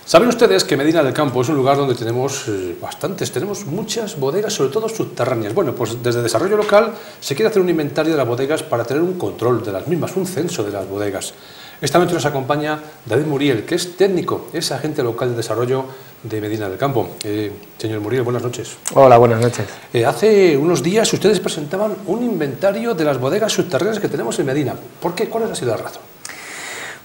Saben ustedes que Medina del Campo es un lugar donde tenemos tenemos muchas bodegas, sobre todo subterráneas. Bueno, pues desde Desarrollo Local se quiere hacer un inventario de las bodegas para tener un control de las mismas, un censo de las bodegas. Esta noche nos acompaña David Muriel, que es técnico, es agente local de desarrollo de Medina del Campo. Señor Muriel, buenas noches. Hola, buenas noches. Hace unos días ustedes presentaban un inventario de las bodegas subterráneas que tenemos en Medina. ¿Por qué? ¿Cuál ha sido la razón?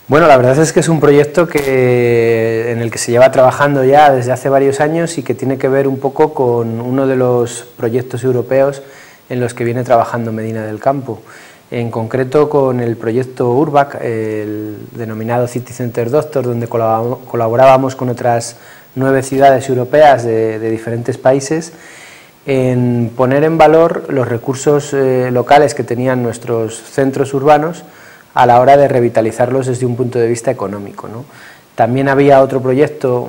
Bueno, la verdad es que es un proyecto en el que se lleva trabajando ya desde hace varios años y que tiene que ver un poco con uno de los proyectos europeos en los que viene trabajando Medina del Campo. En concreto con el proyecto URBAC, el denominado City Center Doctor, donde colaborábamos con otras 9 ciudades europeas de diferentes países en poner en valor los recursos locales que tenían nuestros centros urbanos a la hora de revitalizarlos desde un punto de vista económico, ¿no? También había otro proyecto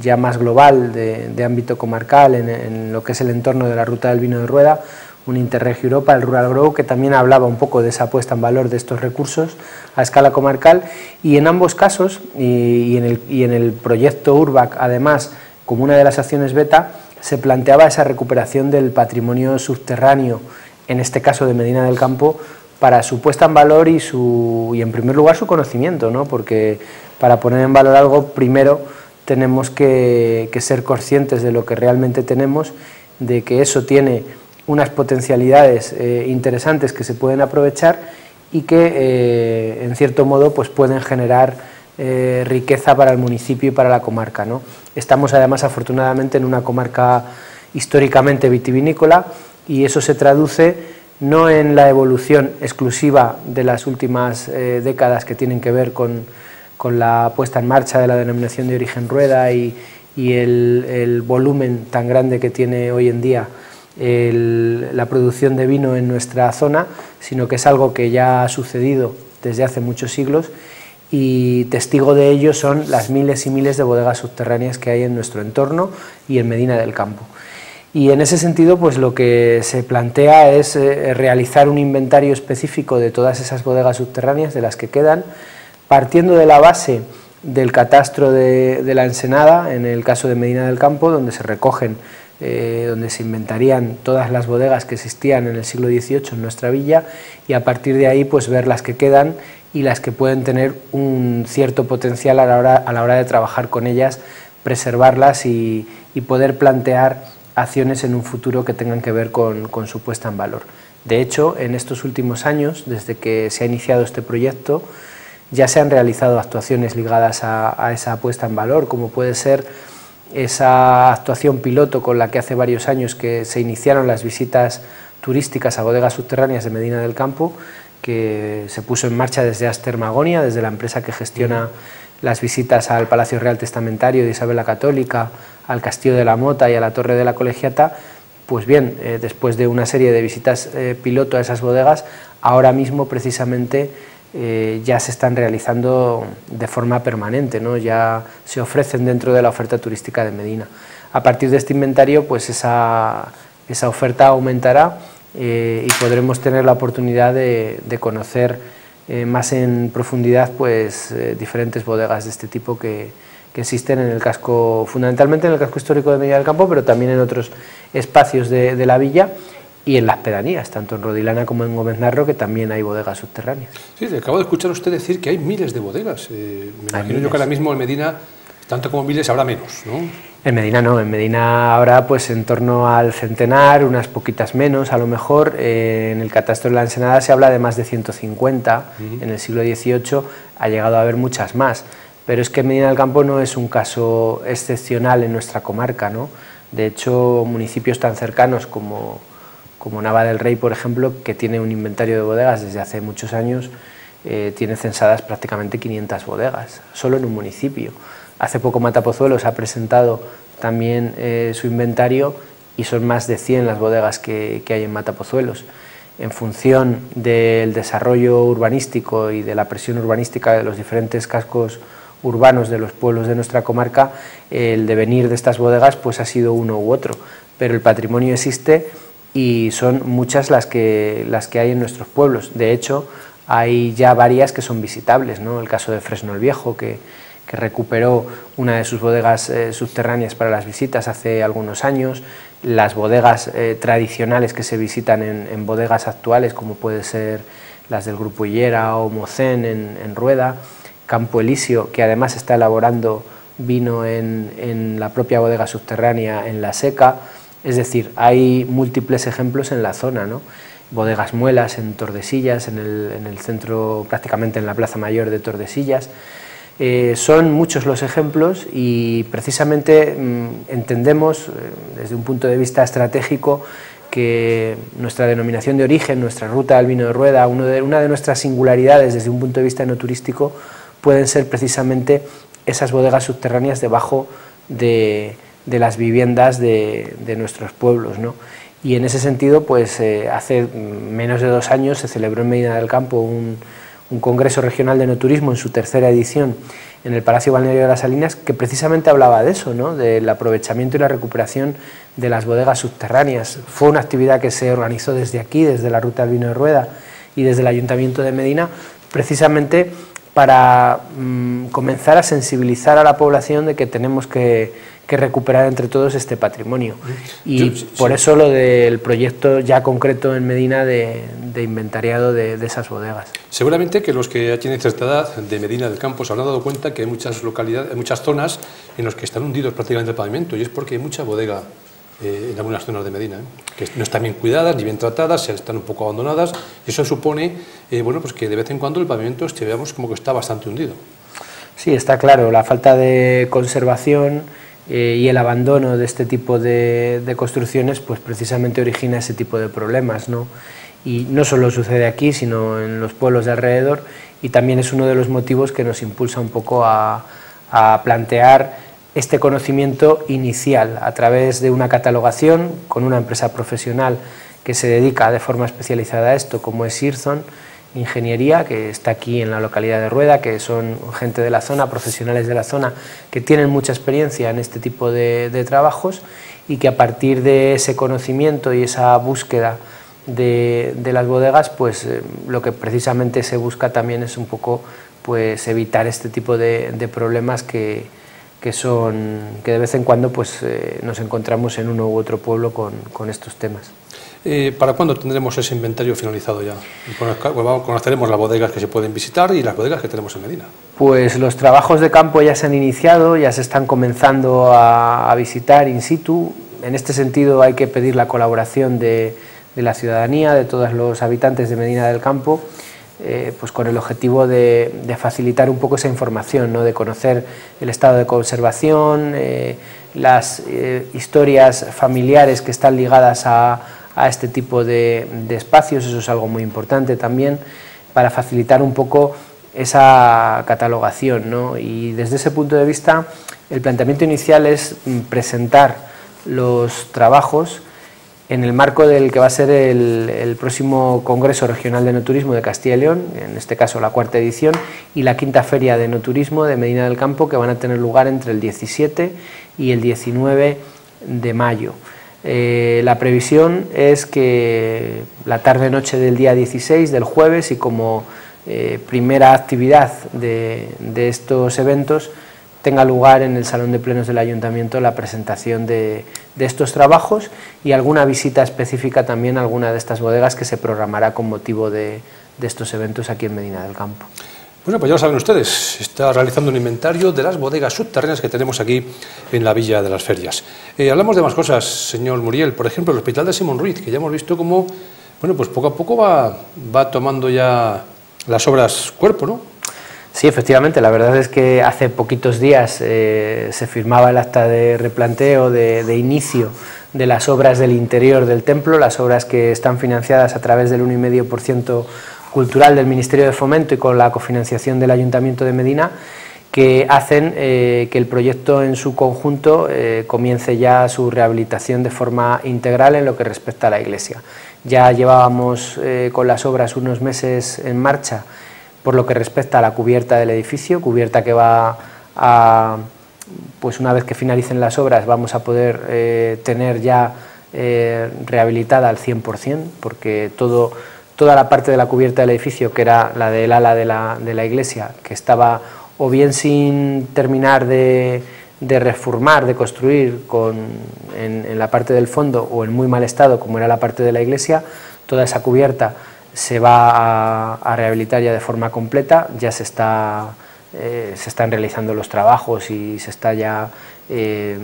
ya más global de ámbito comarcal en lo que es el entorno de la Ruta del Vino de Rueda, un Interreg Europa, el Rural Grow, que también hablaba un poco de esa puesta en valor de estos recursos a escala comarcal, y en ambos casos, y en el proyecto URBAC, además, como una de las acciones beta, se planteaba esa recuperación del patrimonio subterráneo, en este caso de Medina del Campo, para su puesta en valor y en primer lugar su conocimiento, ¿no? Porque para poner en valor algo primero tenemos que ser conscientes de lo que realmente tenemos, de que eso tiene unas potencialidades interesantes que se pueden aprovechar y que en cierto modo pues pueden generar riqueza para el municipio y para la comarca, ¿no? Estamos además afortunadamente en una comarca históricamente vitivinícola y eso se traduce no en la evolución exclusiva de las últimas décadas que tienen que ver con la puesta en marcha de la denominación de origen Rueda y el volumen tan grande que tiene hoy en día la producción de vino en nuestra zona, sino que es algo que ya ha sucedido desde hace muchos siglos y testigo de ello son las miles y miles de bodegas subterráneas que hay en nuestro entorno y en Medina del Campo. Y en ese sentido, pues lo que se plantea es realizar un inventario específico de todas esas bodegas subterráneas, de las que quedan, partiendo de la base del catastro de la Ensenada, en el caso de Medina del Campo, donde se recogen, donde se inventarían todas las bodegas que existían en el siglo XVIII en nuestra villa, y a partir de ahí pues ver las que quedan y las que pueden tener un cierto potencial a la hora de trabajar con ellas, preservarlas y poder plantear acciones en un futuro que tengan que ver con su puesta en valor. De hecho, en estos últimos años, desde que se ha iniciado este proyecto, ya se han realizado actuaciones ligadas a esa puesta en valor, como puede ser esa actuación piloto con la que hace varios años que se iniciaron las visitas turísticas a bodegas subterráneas de Medina del Campo, que se puso en marcha desde Aster Magonia, desde la empresa que gestiona las visitas al Palacio Real Testamentario de Isabel la Católica, al Castillo de la Mota y a la Torre de la Colegiata. Pues bien, después de una serie de visitas piloto a esas bodegas, ahora mismo precisamente ya se están realizando de forma permanente, ¿no? Ya se ofrecen dentro de la oferta turística de Medina. A partir de este inventario, pues esa oferta aumentará y podremos tener la oportunidad de conocer más en profundidad pues diferentes bodegas de este tipo que existen en el casco, fundamentalmente en el casco histórico de Medina del Campo, pero también en otros espacios de la villa y en las pedanías, tanto en Rodilana como en Gómez Narro, que también hay bodegas subterráneas. Sí, le acabo de escuchar a usted decir que hay miles de bodegas. Me imagino yo que ahora mismo en Medina, tanto como miles, habrá menos, ¿no? En Medina no, en Medina habrá pues en torno al centenar, unas poquitas menos a lo mejor. En el catastro de la Ensenada se habla de más de 150, en el siglo XVIII ha llegado a haber muchas más, pero es que Medina del Campo no es un caso excepcional en nuestra comarca, ¿no? De hecho, municipios tan cercanos como Nava del Rey, por ejemplo, que tiene un inventario de bodegas desde hace muchos años, tiene censadas prácticamente 500 bodegas, solo en un municipio. Hace poco Matapozuelos ha presentado también su inventario y son más de 100 las bodegas que hay en Matapozuelos. En función del desarrollo urbanístico y de la presión urbanística de los diferentes cascos urbanos de los pueblos de nuestra comarca, el devenir de estas bodegas pues ha sido uno u otro, pero el patrimonio existe y son muchas las que hay en nuestros pueblos. De hecho, hay ya varias que son visitables, ¿no? El caso de Fresno el Viejo, que que recuperó una de sus bodegas subterráneas para las visitas hace algunos años, las bodegas tradicionales que se visitan en bodegas actuales, como puede ser las del Grupo Hillera o Mocén en Rueda, Campo Elíseo, que además está elaborando vino en la propia bodega subterránea en La Seca. Es decir, hay múltiples ejemplos en la zona, ¿no? Bodegas Muelas en Tordesillas, en el centro, prácticamente en la Plaza Mayor de Tordesillas. Son muchos los ejemplos y precisamente entendemos desde un punto de vista estratégico que nuestra denominación de origen, nuestra ruta del vino de Rueda, una de nuestras singularidades desde un punto de vista enoturístico pueden ser precisamente esas bodegas subterráneas debajo de las viviendas de nuestros pueblos, ¿no? Y en ese sentido, pues hace menos de 2 años se celebró en Medina del Campo un Congreso Regional de Enoturismo en su 3ª edición en el Palacio Balneario de las Salinas, que precisamente hablaba de eso, ¿no? Del aprovechamiento y la recuperación de las bodegas subterráneas. Fue una actividad que se organizó desde aquí, desde la Ruta del Vino de Rueda y desde el Ayuntamiento de Medina, precisamente para comenzar a sensibilizar a la población de que tenemos que recuperar entre todos este patrimonio. Y por eso lo del proyecto ya concreto en Medina de inventariado de esas bodegas. Seguramente que los que ya tienen cierta edad de Medina del Campo se habrán dado cuenta que hay muchas localidades, muchas zonas en las que están hundidos prácticamente el pavimento, y es porque hay mucha bodega en algunas zonas de Medina, que no están bien cuidadas ni bien tratadas, están un poco abandonadas, y eso supone bueno, pues que de vez en cuando el pavimento veamos como que está bastante hundido. Sí, está claro, la falta de conservación y el abandono de este tipo de construcciones pues precisamente origina ese tipo de problemas, ¿no? Y no solo sucede aquí, sino en los pueblos de alrededor, y también es uno de los motivos que nos impulsa un poco a plantear este conocimiento inicial a través de una catalogación con una empresa profesional que se dedica de forma especializada a esto, como es Irzon Ingeniería, que está aquí en la localidad de Rueda, que son gente de la zona, profesionales de la zona, que tienen mucha experiencia en este tipo de trabajos, y que a partir de ese conocimiento y esa búsqueda de las bodegas, pues lo que precisamente se busca también es un poco pues evitar este tipo de problemas que de vez en cuando pues nos encontramos en uno u otro pueblo con estos temas. ¿Para cuándo tendremos ese inventario finalizado ya? Conoceremos las bodegas que se pueden visitar y las bodegas que tenemos en Medina. Pues los trabajos de campo ya se han iniciado, ya se están comenzando a visitar in situ. En este sentido hay que pedir la colaboración de la ciudadanía, de todos los habitantes de Medina del Campo, pues con el objetivo de facilitar un poco esa información, ¿no? De conocer el estado de conservación, las historias familiares que están ligadas a este tipo de espacios. Eso es algo muy importante también para facilitar un poco esa catalogación, ¿no? Y desde ese punto de vista el planteamiento inicial es presentar los trabajos en el marco del que va a ser el próximo Congreso Regional de Enoturismo de Castilla y León, en este caso la 4ª edición, y la 5ª Feria de Enoturismo de Medina del Campo, que van a tener lugar entre el 17 y el 19 de mayo. La previsión es que la tarde-noche del día 16, del jueves, y como primera actividad de estos eventos, tenga lugar en el Salón de Plenos del Ayuntamiento la presentación de estos trabajos y alguna visita específica también a alguna de estas bodegas que se programará con motivo de estos eventos aquí en Medina del Campo. Bueno, pues ya lo saben ustedes, se está realizando un inventario de las bodegas subterráneas que tenemos aquí en la Villa de las Ferias. Hablamos de más cosas, señor Muriel, por ejemplo, el Hospital de Simón Ruiz, que ya hemos visto cómo, bueno, pues poco a poco va tomando ya las obras cuerpo, ¿no? Sí, efectivamente, la verdad es que hace poquitos días se firmaba el acta de replanteo de inicio de las obras del interior del templo, las obras que están financiadas a través del 1,5% cultural del Ministerio de Fomento y con la cofinanciación del Ayuntamiento de Medina, que hacen que el proyecto en su conjunto comience ya su rehabilitación de forma integral en lo que respecta a la iglesia. Ya llevábamos con las obras unos meses en marcha por lo que respecta a la cubierta del edificio, cubierta que va a, pues una vez que finalicen las obras vamos a poder tener ya rehabilitada al 100%, porque toda la parte de la cubierta del edificio, que era la del ala de la iglesia, que estaba o bien sin terminar de reformar, de construir en la parte del fondo, o en muy mal estado como era la parte de la iglesia. Toda esa cubierta se va a rehabilitar ya de forma completa, ya se están realizando los trabajos y se está ya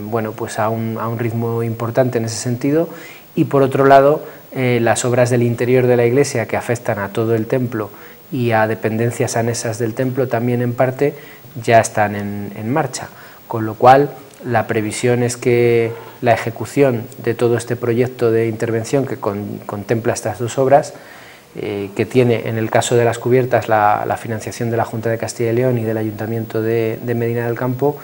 bueno, pues a un ritmo importante en ese sentido. Y por otro lado, las obras del interior de la iglesia, que afectan a todo el templo y a dependencias anexas del templo también en parte, ya están en marcha, con lo cual la previsión es que la ejecución de todo este proyecto de intervención que contempla estas dos obras, que tiene en el caso de las cubiertas la financiación de la Junta de Castilla y León y del Ayuntamiento de Medina del Campo,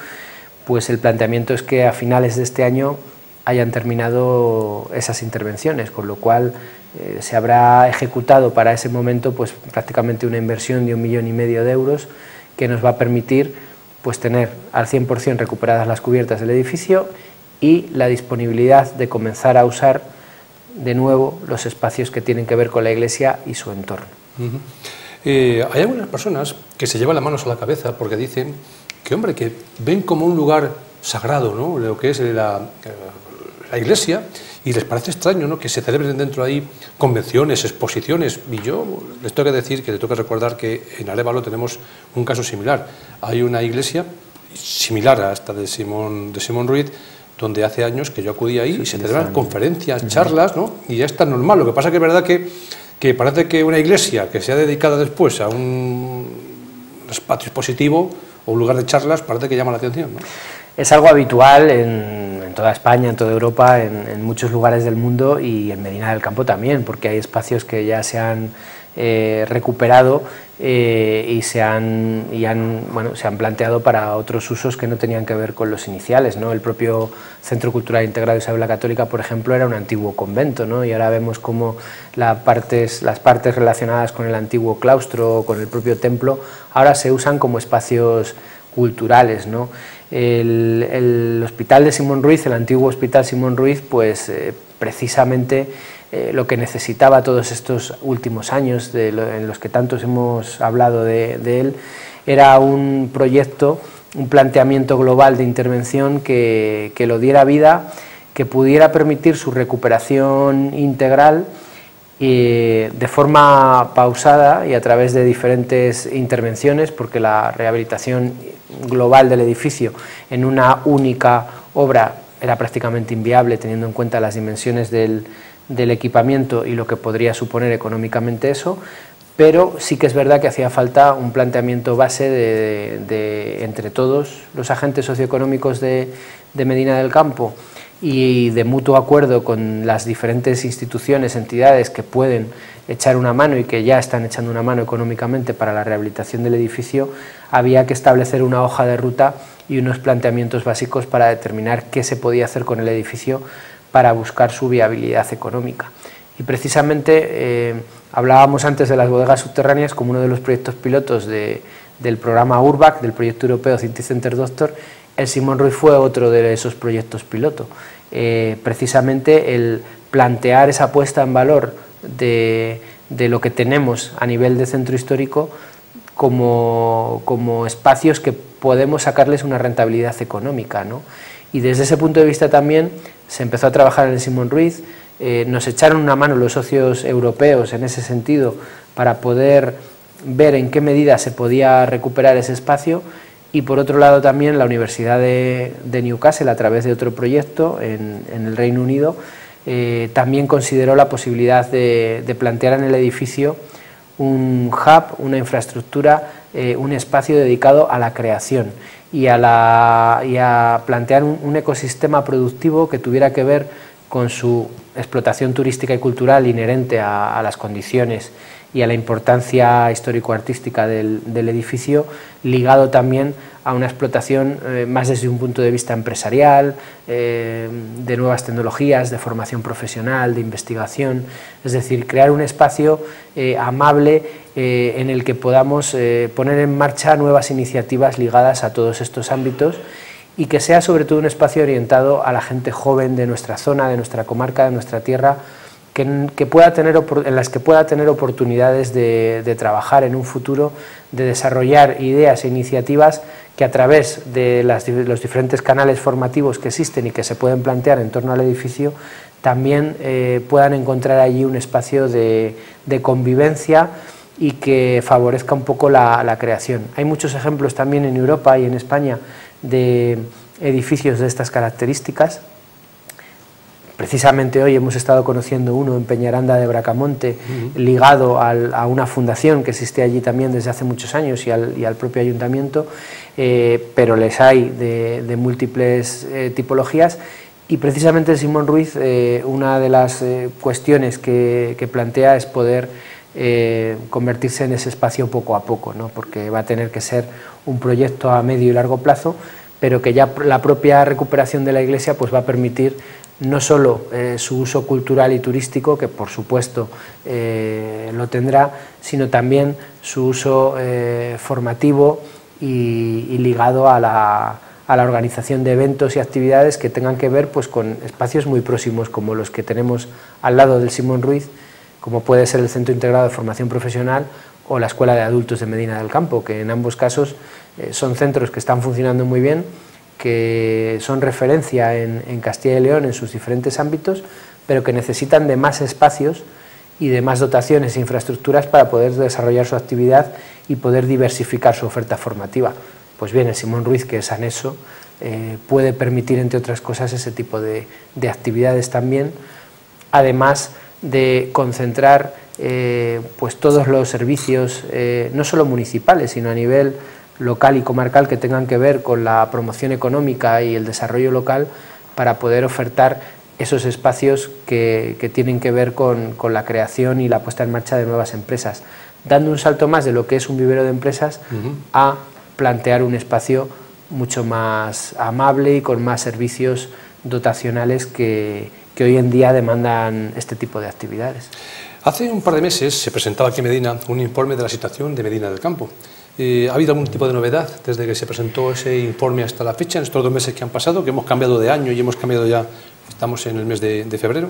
pues el planteamiento es que a finales de este año hayan terminado esas intervenciones, con lo cual se habrá ejecutado para ese momento pues prácticamente una inversión de 1,5 millones de euros, que nos va a permitir pues tener al 100% recuperadas las cubiertas del edificio y la disponibilidad de comenzar a usar de nuevo los espacios que tienen que ver con la iglesia y su entorno. Hay algunas personas que se llevan las manos a la cabeza porque dicen que, hombre, que ven como un lugar sagrado, ¿no?, lo que es la iglesia, y les parece extraño, ¿no?, que se celebren dentro ahí convenciones, exposiciones. Y yo les tengo que decir, que les tengo que recordar, que en Arévalo tenemos un caso similar. Hay una iglesia similar a esta de Simón Ruiz, donde hace años que yo acudí ahí y se celebran conferencias, charlas, ¿no?, y ya está normal. Lo que pasa que es verdad que parece que una iglesia que sea dedicada después a un espacio expositivo o un lugar de charlas, parece que llama la atención, ¿no? Es algo habitual en toda España, en toda Europa, en muchos lugares del mundo, y en Medina del Campo también, porque hay espacios que ya se han recuperado y se han planteado para otros usos que no tenían que ver con los iniciales, ¿no? El propio Centro Cultural Integrado Isabel la Católica, por ejemplo, era un antiguo convento, ¿no? Y ahora vemos cómo las partes relacionadas con el antiguo claustro o con el propio templo ahora se usan como espacios culturales, ¿no? El Hospital de Simón Ruiz, el antiguo Hospital Simón Ruiz, pues precisamente lo que necesitaba todos estos últimos años en los que tantos hemos hablado de él, era un proyecto, un planteamiento global de intervención que lo diera vida, que pudiera permitir su recuperación integral de forma pausada y a través de diferentes intervenciones, porque la rehabilitación global del edificio en una única obra era prácticamente inviable, teniendo en cuenta las dimensiones del equipamiento y lo que podría suponer económicamente eso, pero sí que es verdad que hacía falta un planteamiento base entre todos los agentes socioeconómicos de Medina del Campo, y de mutuo acuerdo con las diferentes instituciones, entidades que pueden echar una mano y que ya están echando una mano económicamente para la rehabilitación del edificio. Había que establecer una hoja de ruta y unos planteamientos básicos para determinar qué se podía hacer con el edificio para buscar su viabilidad económica. Y precisamente hablábamos antes de las bodegas subterráneas como uno de los proyectos pilotos del programa URBAC, del proyecto europeo City Center Doctor. El Simón Ruiz fue otro de esos proyectos piloto. Precisamente el plantear esa puesta en valor de lo que tenemos a nivel de centro histórico como espacios que podemos sacarles una rentabilidad económica, ¿no? Y desde ese punto de vista también se empezó a trabajar en el Simón Ruiz, nos echaron una mano los socios europeos en ese sentido para poder ver en qué medida se podía recuperar ese espacio. Y por otro lado también la Universidad de Newcastle, a través de otro proyecto en el Reino Unido, también consideró la posibilidad de plantear en el edificio un hub, una infraestructura, un espacio dedicado a la creación y a plantear un ecosistema productivo que tuviera que ver con su explotación turística y cultural inherente a las condiciones y a la importancia histórico-artística del edificio, ligado también a una explotación más desde un punto de vista empresarial, de nuevas tecnologías, de formación profesional, de investigación, es decir, crear un espacio amable en el que podamos poner en marcha nuevas iniciativas ligadas a todos estos ámbitos, y que sea sobre todo un espacio orientado a la gente joven de nuestra zona, de nuestra comarca, de nuestra tierra, en las que pueda tener oportunidades de trabajar en un futuro, de desarrollar ideas e iniciativas que a través de los diferentes canales formativos que existen y que se pueden plantear en torno al edificio, también puedan encontrar allí un espacio de convivencia y que favorezca un poco la creación. Hay muchos ejemplos también en Europa y en España de edificios de estas características. Precisamente hoy hemos estado conociendo uno en Peñaranda de Bracamonte, ligado a una fundación que existe allí también desde hace muchos años y al propio ayuntamiento, pero les hay de múltiples tipologías. Y precisamente Simón Ruiz, una de las cuestiones que plantea es poder convertirse en ese espacio poco a poco, ¿no? Porque va a tener que ser un proyecto a medio y largo plazo, pero que ya la propia recuperación de la iglesia pues va a permitir no solo su uso cultural y turístico, que por supuesto lo tendrá, sino también su uso formativo y ligado a la organización de eventos y actividades que tengan que ver pues, con espacios muy próximos como los que tenemos al lado del Simón Ruiz, como puede ser el Centro Integrado de Formación Profesional o la Escuela de Adultos de Medina del Campo, que en ambos casos son centros que están funcionando muy bien, que son referencia en Castilla y León en sus diferentes ámbitos, pero que necesitan de más espacios y de más dotaciones e infraestructuras para poder desarrollar su actividad y poder diversificar su oferta formativa. Pues bien, el Simón Ruiz, que es anexo, puede permitir, entre otras cosas, ese tipo de actividades también, además de concentrar pues todos los servicios, no solo municipales, sino a nivel local y comarcal, que tengan que ver con la promoción económica y el desarrollo local, para poder ofertar esos espacios que tienen que ver con la creación y la puesta en marcha de nuevas empresas, dando un salto más de lo que es un vivero de empresas a plantear un espacio mucho más amable y con más servicios dotacionales que hoy en día demandan este tipo de actividades. Hace un par de meses se presentaba aquí en Medina un informe de la situación de Medina del Campo. ¿Ha habido algún tipo de novedad desde que se presentó ese informe hasta la fecha, en estos 2 meses que han pasado, que hemos cambiado de año y hemos cambiado ya, estamos en el mes de febrero?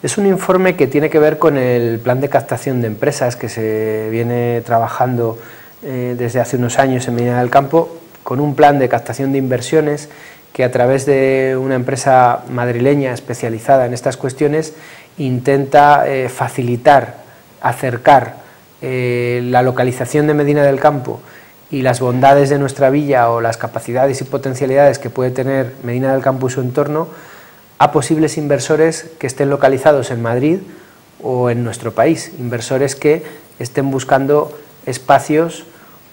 Es un informe que tiene que ver con el plan de captación de empresas que se viene trabajando desde hace unos años en Medina del Campo, con un plan de captación de inversiones que a través de una empresa madrileña especializada en estas cuestiones intenta facilitar, acercar la localización de Medina del Campo y las bondades de nuestra villa o las capacidades y potencialidades que puede tener Medina del Campo y su entorno a posibles inversores que estén localizados en Madrid o en nuestro país, inversores que estén buscando espacios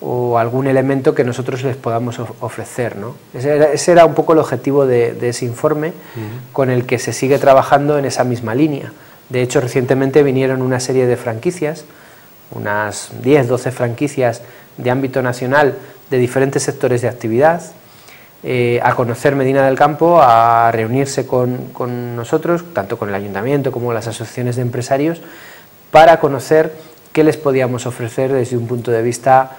o algún elemento que nosotros les podamos ofrecer, ¿no? Ese era un poco el objetivo de ese informe, con el que se sigue trabajando en esa misma línea. De hecho, recientemente vinieron una serie de franquicias, unas 10, 12 franquicias de ámbito nacional de diferentes sectores de actividad, a conocer Medina del Campo, a reunirse con nosotros, tanto con el ayuntamiento como las asociaciones de empresarios, para conocer qué les podíamos ofrecer desde un punto de vista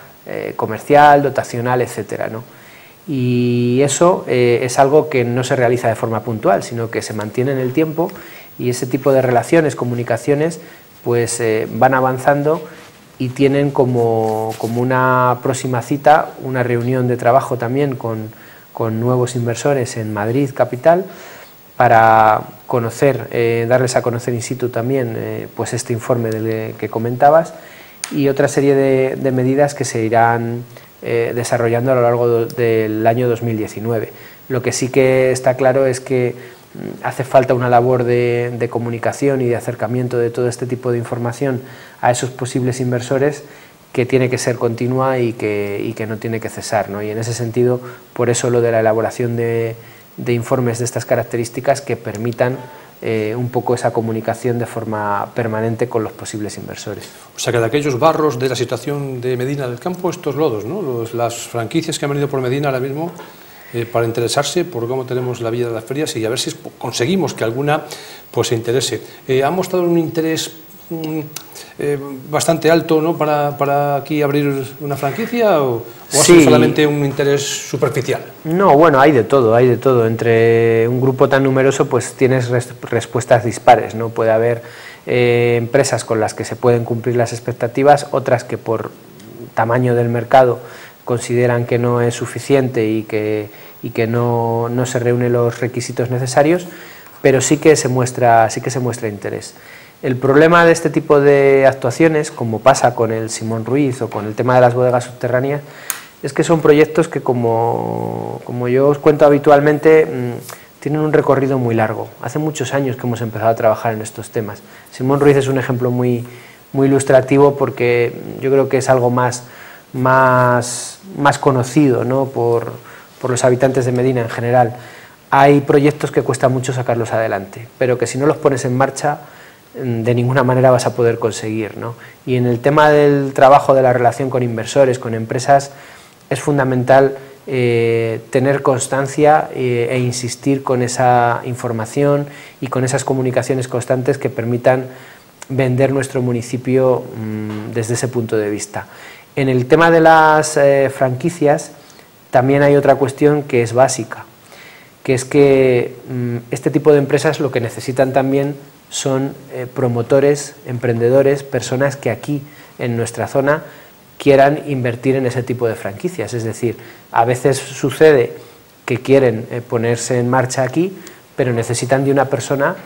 comercial, dotacional, etcétera, ¿no? Y eso es algo que no se realiza de forma puntual, sino que se mantiene en el tiempo, y ese tipo de relaciones, comunicaciones, pues van avanzando y tienen como una próxima cita una reunión de trabajo también con nuevos inversores en Madrid capital, para conocer, darles a conocer in situ también pues este informe del que comentabas, y otra serie de medidas que se irán desarrollando a lo largo del año 2019. Lo que sí que está claro es que hace falta una labor de comunicación y de acercamiento de todo este tipo de información a esos posibles inversores, que tiene que ser continua y que no tiene que cesar, ¿no? Y en ese sentido, por eso lo de la elaboración de informes de estas características que permitan un poco esa comunicación de forma permanente con los posibles inversores. O sea que de aquellos barros de la situación de Medina del Campo, estos lodos, ¿no? Las franquicias que han venido por Medina ahora mismo para interesarse por cómo tenemos la Villa de las Ferias, y a ver si conseguimos que alguna pues se interese. ¿Han mostrado un interés bastante alto, ¿no?, para aquí abrir una franquicia, o ha sido solamente un interés superficial? No, bueno, hay de todo, hay de todo. Entre un grupo tan numeroso pues tienes respuestas dispares, ¿no? Puede haber empresas con las que se pueden cumplir las expectativas, otras que por tamaño del mercado consideran que no es suficiente y que no se reúnen los requisitos necesarios, pero sí que se muestra interés. El problema de este tipo de actuaciones, como pasa con el Simón Ruiz o con el tema de las bodegas subterráneas, es que son proyectos que, como yo os cuento habitualmente, tienen un recorrido muy largo. Hace muchos años que hemos empezado a trabajar en estos temas. Simón Ruiz es un ejemplo muy ilustrativo, porque yo creo que es algo más conocido, ¿no?, por los habitantes de Medina en general. Hay proyectos que cuesta mucho sacarlos adelante, pero que si no los pones en marcha, de ninguna manera vas a poder conseguir, ¿no? Y en el tema del trabajo, de la relación con inversores, con empresas, es fundamental tener constancia e insistir con esa información y con esas comunicaciones constantes que permitan vender nuestro municipio desde ese punto de vista. En el tema de las franquicias también hay otra cuestión que es básica, que es que este tipo de empresas lo que necesitan también son promotores, emprendedores, personas que aquí en nuestra zona quieran invertir en ese tipo de franquicias. Es decir, a veces sucede que quieren ponerse en marcha aquí, pero necesitan de una persona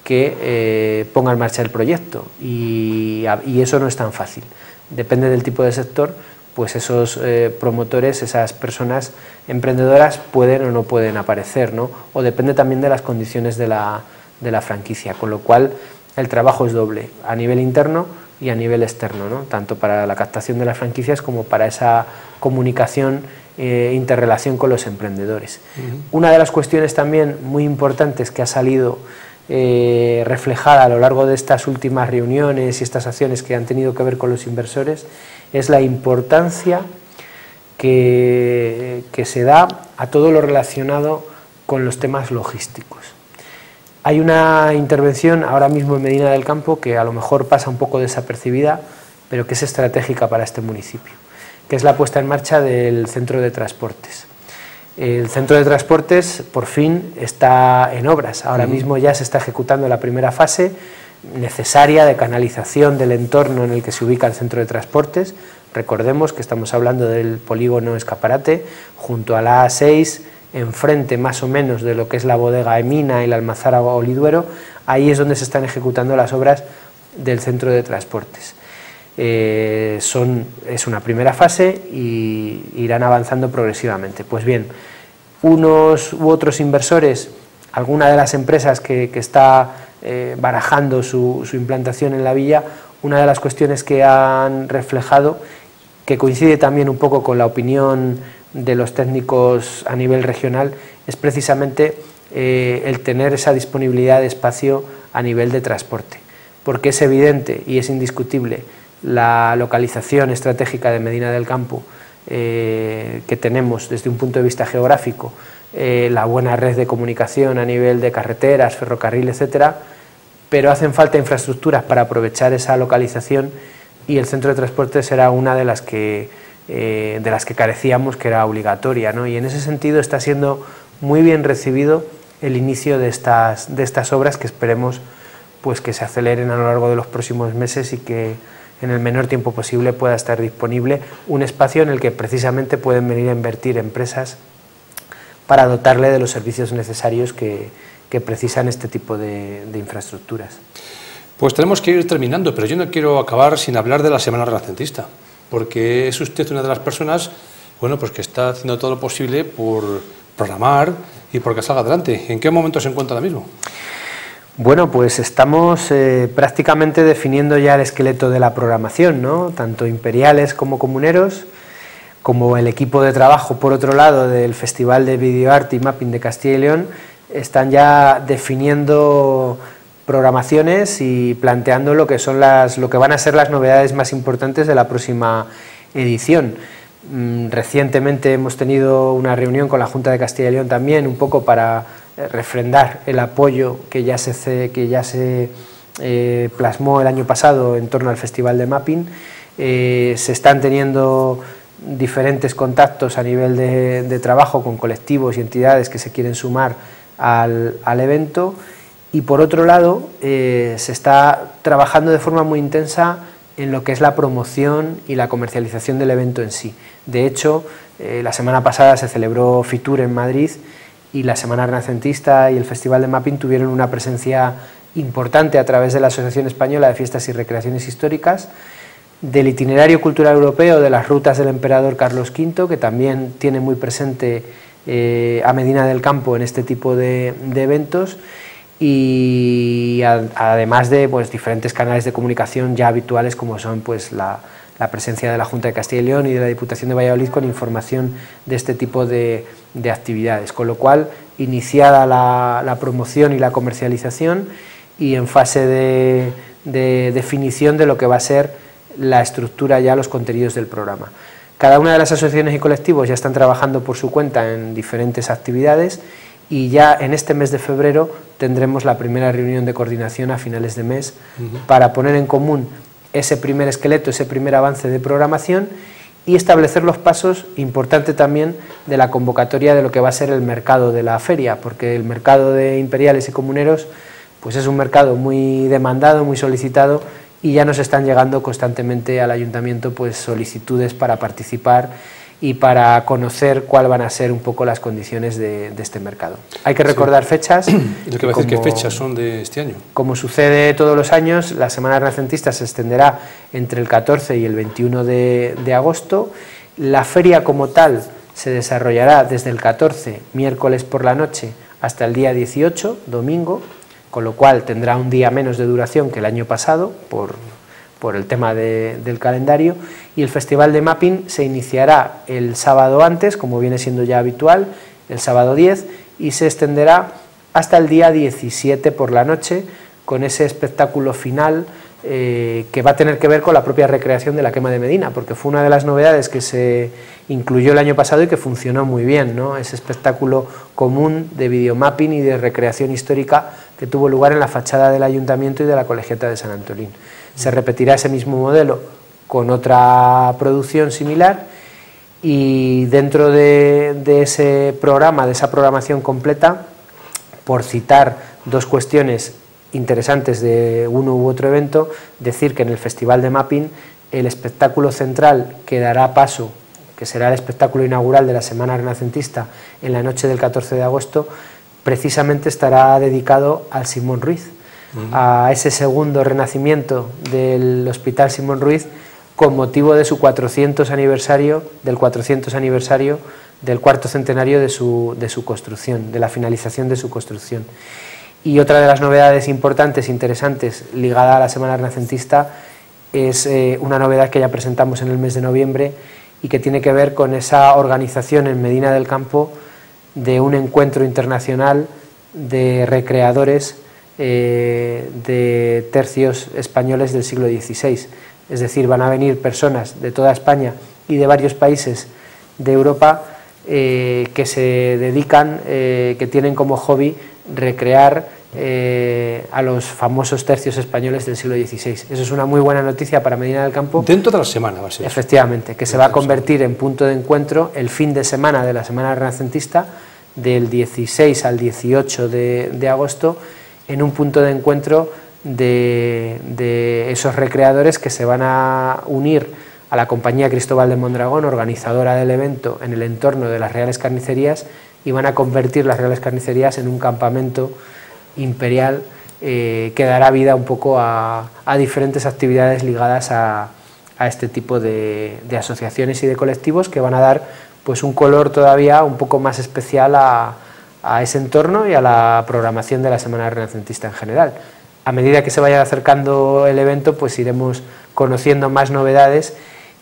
que ponga en marcha el proyecto, y eso no es tan fácil. Depende del tipo de sector, pues esos promotores, esas personas emprendedoras pueden o no pueden aparecer, ¿no? O depende también de las condiciones de la franquicia, con lo cual el trabajo es doble, a nivel interno y a nivel externo, ¿no?, tanto para la captación de las franquicias como para esa comunicación, interrelación con los emprendedores. Una de las cuestiones también muy importantes que ha salido reflejada a lo largo de estas últimas reuniones y estas acciones que han tenido que ver con los inversores es la importancia que se da a todo lo relacionado con los temas logísticos. Hay una intervención ahora mismo en Medina del Campo que a lo mejor pasa un poco desapercibida, pero que es estratégica para este municipio, que es la puesta en marcha del centro de transportes. El centro de transportes por fin está en obras. Ahora mismo ya se está ejecutando la primera fase necesaria de canalización del entorno en el que se ubica el centro de transportes. Recordemos que estamos hablando del polígono Escaparate, junto a la A6, enfrente más o menos de lo que es la bodega Emina y la almazara Oliduero. Ahí es donde se están ejecutando las obras del centro de transportes. Es una primera fase y irán avanzando progresivamente. Pues bien, unos u otros inversores, alguna de las empresas que está barajando su implantación en la villa, una de las cuestiones que han reflejado, que coincide también un poco con la opinión de los técnicos a nivel regional, es precisamente el tener esa disponibilidad de espacio a nivel de transporte, porque es evidente y es indiscutible la localización estratégica de Medina del Campo que tenemos desde un punto de vista geográfico, la buena red de comunicación a nivel de carreteras, ferrocarril, etcétera, pero hacen falta infraestructuras para aprovechar esa localización, y el centro de transportes era una de las que carecíamos, que era obligatoria, ¿no? Y en ese sentido está siendo muy bien recibido el inicio de estas obras, que esperemos pues que se aceleren a lo largo de los próximos meses y que en el menor tiempo posible pueda estar disponible un espacio en el que precisamente pueden venir a invertir empresas para dotarle de los servicios necesarios que precisan este tipo de infraestructuras. Pues tenemos que ir terminando, pero yo no quiero acabar sin hablar de la Semana Renacentista, porque es usted una de las personas, bueno, pues que está haciendo todo lo posible por programar y por que salga adelante. ¿En qué momento se encuentra ahora mismo? Bueno, pues estamos prácticamente definiendo ya el esqueleto de la programación, ¿no? Tanto imperiales como comuneros, como el equipo de trabajo, por otro lado, del Festival de Videoarte y Mapping de Castilla y León, están ya definiendo programaciones y planteando lo que van a ser las novedades más importantes de la próxima edición. Recientemente hemos tenido una reunión con la Junta de Castilla y León también, un poco para refrendar el apoyo que ya se plasmó el año pasado en torno al Festival de Mapping. Se están teniendo diferentes contactos a nivel de trabajo con colectivos y entidades que se quieren sumar al evento, Y por otro lado, se está trabajando de forma muy intensa en lo que es la promoción y la comercialización del evento en sí. De hecho, la semana pasada se celebró Fitur en Madrid y la Semana Renacentista y el Festival de Mapping tuvieron una presencia importante a través de la Asociación Española de Fiestas y Recreaciones Históricas, del Itinerario Cultural Europeo de las Rutas del Emperador Carlos V, que también tiene muy presente a Medina del Campo en este tipo de eventos, y además de pues, diferentes canales de comunicación ya habituales, como son pues, la presencia de la Junta de Castilla y León y de la Diputación de Valladolid con información de este tipo de actividades, con lo cual iniciada la promoción y la comercialización y en fase de definición de lo que va a ser la estructura, ya los contenidos del programa. Cada una de las asociaciones y colectivos ya están trabajando por su cuenta en diferentes actividades y ya en este mes de febrero tendremos la primera reunión de coordinación a finales de mes para poner en común ese primer esqueleto, ese primer avance de programación y establecer los pasos, importante también, de la convocatoria de lo que va a ser el mercado de la feria, porque el mercado de imperiales y comuneros pues es un mercado muy demandado, muy solicitado, y ya nos están llegando constantemente al ayuntamiento pues solicitudes para participar y para conocer cuáles van a ser un poco las condiciones de este mercado. Hay que recordar fechas. ¿Y lo que va a decir qué fechas son de este año? Como sucede todos los años, la Semana Renacentista se extenderá entre el 14 y el 21 de agosto. La feria como tal se desarrollará desde el 14, miércoles por la noche, hasta el día 18, domingo, con lo cual tendrá un día menos de duración que el año pasado por el tema del calendario, y el Festival de Mapping se iniciará el sábado antes, como viene siendo ya habitual, el sábado 10, y se extenderá hasta el día 17 por la noche, con ese espectáculo final que va a tener que ver con la propia recreación de la quema de Medina, porque fue una de las novedades que se incluyó el año pasado y que funcionó muy bien, ¿no? Ese espectáculo común de videomapping y de recreación histórica que tuvo lugar en la fachada del Ayuntamiento y de la Colegiata de San Antolín. Se repetirá ese mismo modelo con otra producción similar, y dentro de ese programa, de esa programación completa, por citar dos cuestiones interesantes de uno u otro evento, decir que en el Festival de Mapping el espectáculo central que dará paso, que será el espectáculo inaugural de la Semana Renacentista en la noche del 14 de agosto, precisamente estará dedicado al Simón Ruiz, a ese segundo renacimiento del Hospital Simón Ruiz, con motivo de su 400 aniversario, del cuarto centenario de su construcción, de la finalización de su construcción. Y otra de las novedades importantes, interesantes, ligada a la Semana Renacentista, es una novedad que ya presentamos en el mes de noviembre y que tiene que ver con esa organización en Medina del Campo de un encuentro internacional de recreadores de tercios españoles del siglo XVI. Es decir, van a venir personas de toda España y de varios países de Europa que se dedican, que tienen como hobby recrear a los famosos tercios españoles del siglo XVI. Eso es una muy buena noticia para Medina del Campo. Dentro de la semana va a ser. Efectivamente, que se va a convertir en punto de encuentro el fin de semana de la Semana Renacentista, del 16 al 18 de agosto, en un punto de encuentro de esos recreadores que se van a unir a la Compañía Cristóbal de Mondragón, organizadora del evento en el entorno de las Reales Carnicerías, y van a convertir las Reales Carnicerías en un campamento imperial que dará vida un poco a diferentes actividades ligadas a este tipo de asociaciones y de colectivos, que van a dar pues un color todavía un poco más especial a ese entorno y a la programación de la Semana Renacentista en general. A medida que se vaya acercando el evento, pues iremos conociendo más novedades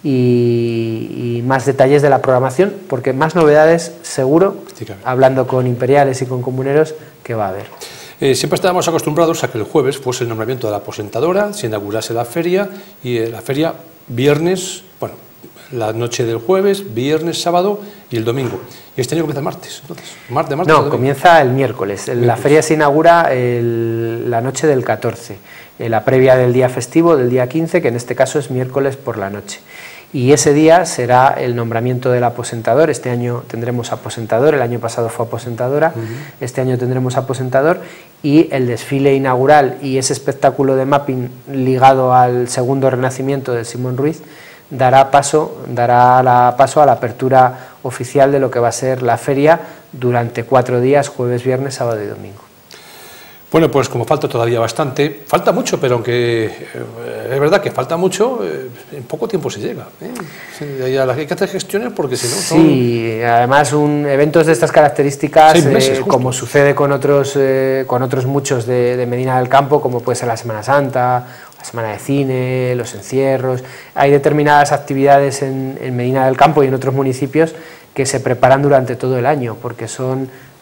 y más detalles de la programación, porque más novedades seguro, hablando con imperiales y con comuneros, que va a haber. Siempre estábamos acostumbrados a que el jueves fuese el nombramiento de la aposentadora, se inaugurase la feria, y la feria viernes, bueno, la noche del jueves, viernes, sábado y el domingo. Y este año comienza el martes, entonces. No, comienza el miércoles. La feria se inaugura la noche del 14, la previa del día festivo, del día 15, que en este caso es miércoles por la noche. Y ese día será el nombramiento del aposentador. Este año tendremos aposentador, el año pasado fue aposentadora, este año tendremos aposentador, y el desfile inaugural y ese espectáculo de mapping ligado al segundo renacimiento de Simón Ruiz dará paso a la apertura oficial de lo que va a ser la feria durante 4 días, jueves, viernes, sábado y domingo. Bueno, pues como falta todavía bastante, falta mucho, pero aunque es verdad que falta mucho, en poco tiempo se llega. Hay que hacer gestiones porque si no... Sí, además eventos de estas características, 6 meses, como sucede con otros muchos de Medina del Campo, como puede ser la Semana Santa, la Semana de Cine, los encierros, hay determinadas actividades en Medina del Campo y en otros municipios que se preparan durante todo el año, porque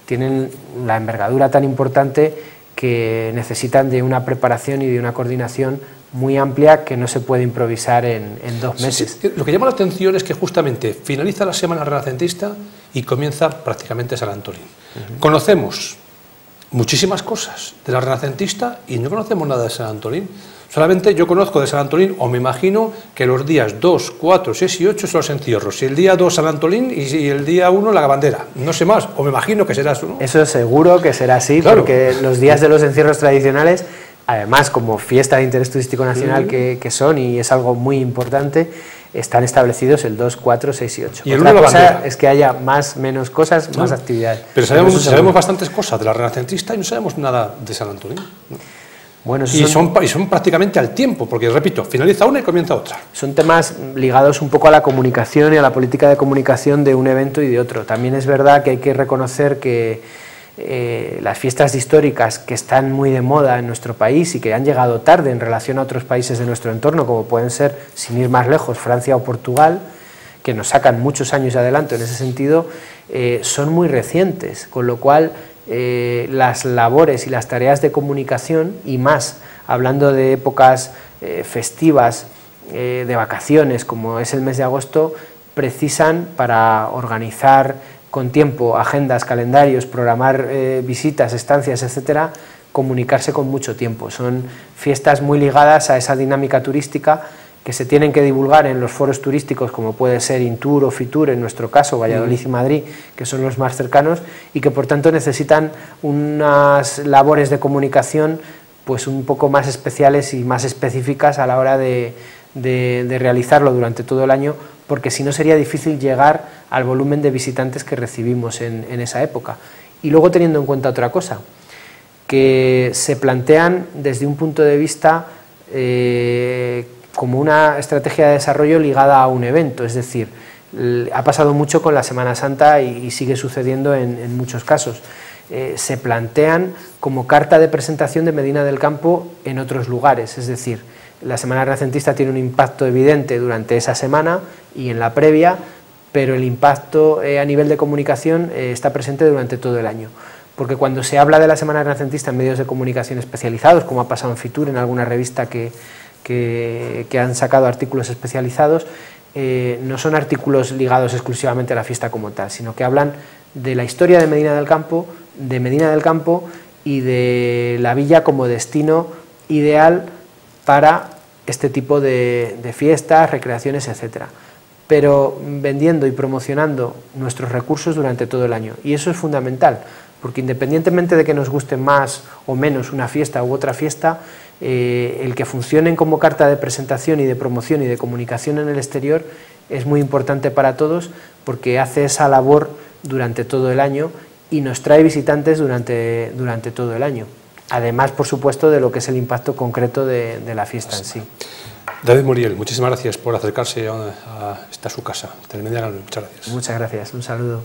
tienen la envergadura tan importante que necesitan de una preparación y de una coordinación muy amplia que no se puede improvisar en 2 meses. Sí. Lo que llama la atención es que justamente finaliza la Semana Renacentista y comienza prácticamente San Antolín. Conocemos muchísimas cosas de la Renacentista y no conocemos nada de San Antolín. Solamente yo conozco de San Antolín, o me imagino que los días 2, 4, 6 y 8 son los encierros, y el día 2 San Antolín y el día 1 la bandera, no sé más, o me imagino que será eso, ¿no? Eso seguro que será así, claro. Porque los días de los encierros tradicionales, además como fiesta de interés turístico nacional que son, y es algo muy importante, están establecidos el 2, 4, 6 y 8. Y otra cosa es que haya menos cosas, más actividades. Pero sabemos bastantes cosas de la Renacentista y no sabemos nada de San Antolín, ¿no? Bueno, y son prácticamente al tiempo, porque repito, finaliza una y comienza otra. Son temas ligados un poco a la comunicación y a la política de comunicación de un evento y de otro. También es verdad que hay que reconocer que las fiestas históricas que están muy de moda en nuestro país y que han llegado tarde en relación a otros países de nuestro entorno, como pueden ser, sin ir más lejos, Francia o Portugal, que nos sacan muchos años adelante en ese sentido, son muy recientes, con lo cual las labores y las tareas de comunicación, y más hablando de épocas festivas, de vacaciones, como es el mes de agosto, precisan para organizar con tiempo agendas, calendarios, programar visitas, estancias, etcétera, comunicarse con mucho tiempo. Son fiestas muy ligadas a esa dinámica turística que se tienen que divulgar en los foros turísticos, como puede ser Intur o Fitur, en nuestro caso Valladolid y Madrid, que son los más cercanos, y que por tanto necesitan unas labores de comunicación pues un poco más especiales y más específicas a la hora de realizarlo durante todo el año, porque si no sería difícil llegar al volumen de visitantes que recibimos en esa época. Y luego teniendo en cuenta otra cosa, que se plantean desde un punto de vista como una estrategia de desarrollo ligada a un evento, es decir, ha pasado mucho con la Semana Santa y sigue sucediendo en muchos casos. Se plantean como carta de presentación de Medina del Campo en otros lugares, es decir, la Semana Renacentista tiene un impacto evidente durante esa semana y en la previa, pero el impacto a nivel de comunicación está presente durante todo el año. Porque cuando se habla de la Semana Renacentista en medios de comunicación especializados, como ha pasado en Fitur, en alguna revista que han sacado artículos especializados, no son artículos ligados exclusivamente a la fiesta como tal, sino que hablan de la historia de Medina del Campo y de la villa como destino ideal para este tipo de fiestas, recreaciones, etcétera, pero vendiendo y promocionando nuestros recursos durante todo el año. Y eso es fundamental, porque independientemente de que nos guste más o menos una fiesta u otra fiesta, el que funcionen como carta de presentación y de promoción y de comunicación en el exterior es muy importante para todos, porque hace esa labor durante todo el año y nos trae visitantes durante todo el año. Además, por supuesto, de lo que es el impacto concreto de la fiesta en sí. David Muriel, muchísimas gracias por acercarse a esta su casa. Muchas gracias. Muchas gracias, un saludo.